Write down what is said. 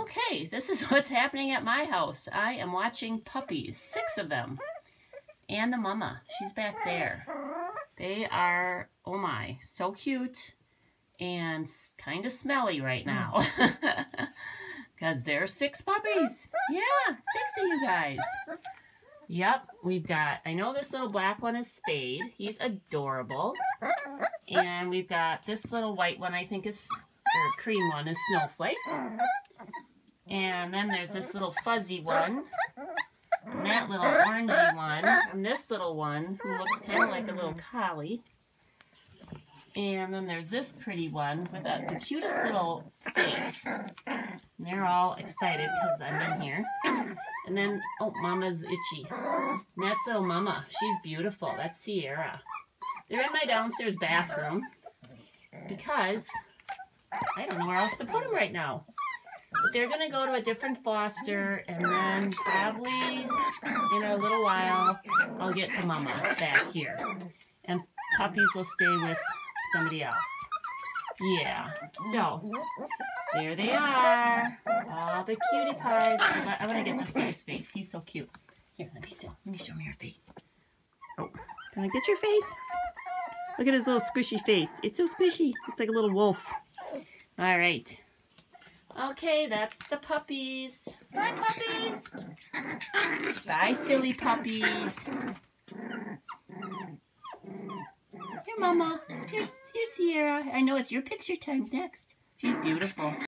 Okay, this is what's happening at my house. I am watching puppies, 6 of them. And the mama, she's back there. They are, oh my, so cute and kind of smelly right now. Because there's 6 puppies. Yeah, 6 of you guys. Yep, we've got, I know this little black one is Spade. He's adorable. And we've got this little white one, I think is, or cream one is Snowflake. And then there's this little fuzzy one. And that little orangey one. And this little one who looks kind of like a little collie. And then there's this pretty one with the cutest little face. And they're all excited because I'm in here. And then, oh, Mama's itchy. And that's little Mama. She's beautiful. That's Sierra. They're in my downstairs bathroom because I don't know where else to put them right now. But they're going to go to a different foster, and then probably in a little while I'll get the Mama back here. And puppies will stay with somebody else. Yeah, so there they are. All the cutie pies. I want to get this guy's face. He's so cute. Here, let me show me your face. Oh, can I get your face? Look at his little squishy face. It's so squishy. It's like a little wolf. All right. Okay, that's the puppies. Bye, puppies. Bye, silly puppies. Here, Mama. Here's Sierra. I know it's your picture time next. She's beautiful.